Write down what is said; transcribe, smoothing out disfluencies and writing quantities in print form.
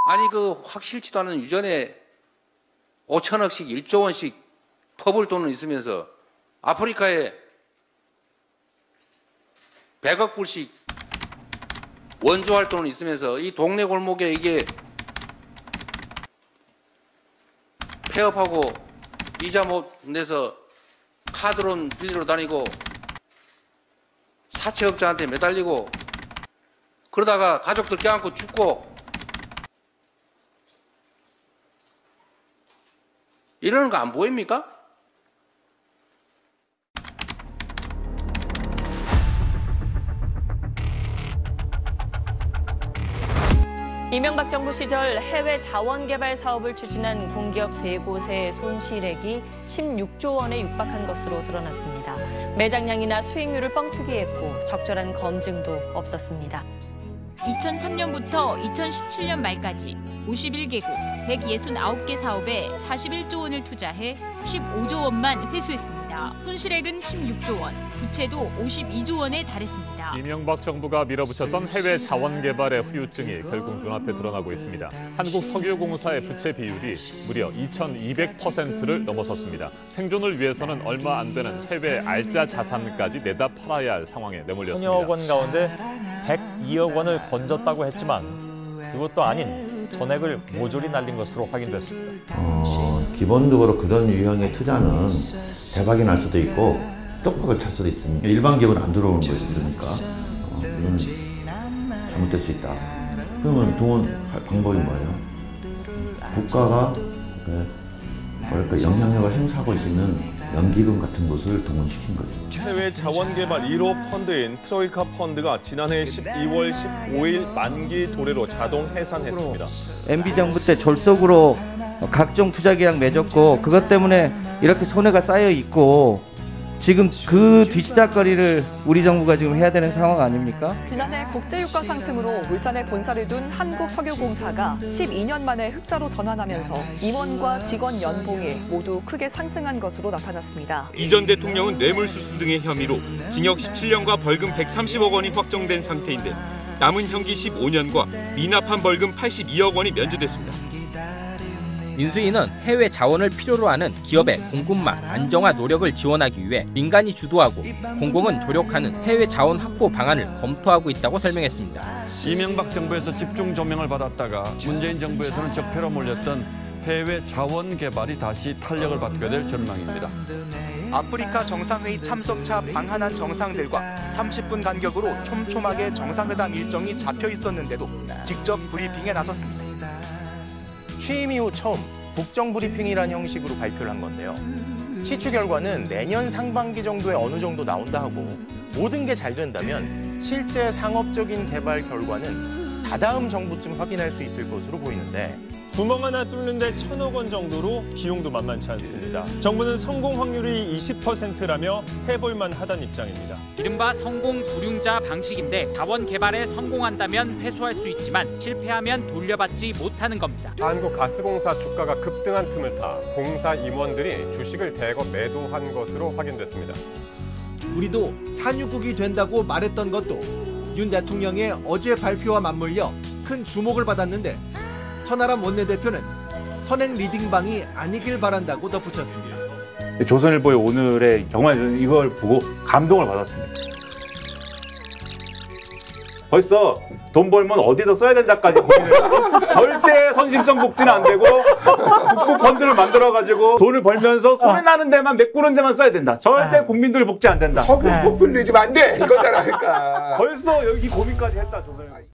아니 그 확실치도 않은 유전에 5천억씩 1조 원씩 퍼볼 돈은 있으면서 아프리카에 100억 불씩 원조할 돈은 있으면서 이 동네 골목에 이게 폐업하고 이자 못 내서 카드론 빌리러 다니고 사채업자한테 매달리고 그러다가 가족들 껴안고 죽고 이러는 거 안 보입니까? 이명박 정부 시절 해외 자원 개발 사업을 추진한 공기업 3곳의 손실액이 16조 원에 육박한 것으로 드러났습니다. 매장량이나 수익률을 뻥튀기했고 적절한 검증도 없었습니다. 2003년부터 2017년 말까지 51개국 169개 사업에 41조 원을 투자해 15조 원만 회수했습니다. 손실액은 16조 원, 부채도 52조 원에 달했습니다. 이명박 정부가 밀어붙였던 해외 자원 개발의 후유증이 결국 눈앞에 드러나고 있습니다. 한국석유공사의 부채 비율이 무려 2,200%를 넘어섰습니다. 생존을 위해서는 얼마 안 되는 해외 알짜 자산까지 내다 팔아야 할 상황에 내몰렸습니다. 1000여 원 가운데 102억 원을 건졌다고 했지만 그것도 아닌 전액을 모조리 날린 것으로 확인됐습니다. 기본적으로 그런 유형의 투자는 대박이 날 수도 있고 쪽박을 찰 수도 있습니다. 일반 기업은 안 들어오는 거죠. 그러니까 이건 잘못될 수 있다. 그러면 동원할 방법이 뭐예요? 국가가 뭐랄까 영향력을 행사하고 있는 연기금 같은 것을 동원시킨 거죠. 해외 자원개발 1호 펀드인 트로이카 펀드가 지난해 12월 15일 만기 도래로 자동 해산했습니다. MB 정부 때 졸속으로 각종 투자 계약 맺었고 그것 때문에 이렇게 손해가 쌓여 있고 지금 그 뒤치다거리를 우리 정부가 지금 해야 되는 상황 아닙니까? 지난해 국제유가 상승으로 울산에 본사를 둔 한국석유공사가 12년 만에 흑자로 전환하면서 임원과 직원 연봉이 모두 크게 상승한 것으로 나타났습니다. 이 전 대통령은 뇌물수수 등의 혐의로 징역 17년과 벌금 130억 원이 확정된 상태인데 남은 형기 15년과 미납한 벌금 82억 원이 면제됐습니다. 민수인은 해외 자원을 필요로 하는 기업의 공급망 안정화 노력을 지원하기 위해 민간이 주도하고 공공은 조력하는 해외 자원 확보 방안을 검토하고 있다고 설명했습니다. 이명박 정부에서 집중 조명을 받았다가 문재인 정부에서는 적폐로 몰렸던 해외 자원 개발이 다시 탄력을 받게 될 전망입니다. 아프리카 정상회의 참석차 방한한 정상들과 30분 간격으로 촘촘하게 정상회담 일정이 잡혀 있었는데도 직접 브리핑에 나섰습니다. 취임 이후 처음 국정 브리핑이라는 형식으로 발표를 한 건데요. 시추 결과는 내년 상반기 정도에 어느 정도 나온다 하고 모든 게 잘 된다면 실제 상업적인 개발 결과는 다다음 정부쯤 확인할 수 있을 것으로 보이는데 구멍 하나 뚫는데 1,000억 원 정도로 비용도 만만치 않습니다. 정부는 성공 확률이 20%라며 해볼만 하다는 입장입니다. 이른바 성공 불융자 방식인데 자원 개발에 성공한다면 회수할 수 있지만 실패하면 돌려받지 못하는 겁니다. 한국가스공사 주가가 급등한 틈을 타 공사 임원들이 주식을 대거 매도한 것으로 확인됐습니다. 우리도 산유국이 된다고 말했던 것도 윤 대통령의 어제 발표와 맞물려 큰 주목을 받았는데 천하람 원내대표는 선행 리딩방이 아니길 바란다고 덧붙였습니다. 조선일보의 오늘의 정말 이걸 보고 감동을 받았습니다. 벌써 돈 벌면 어디다 써야 된다까지 절대 선심성 복지는 안 되고 국부 펀드를 만들어가지고 돈을 벌면서 손에 나는 데만 메꾸는 데만 써야 된다. 절대 국민들 복지 안 된다. 허브 포퓰리즘 안 돼! 이거잖아, 그러니까. 벌써 여기 고민까지 했다, 조선일보.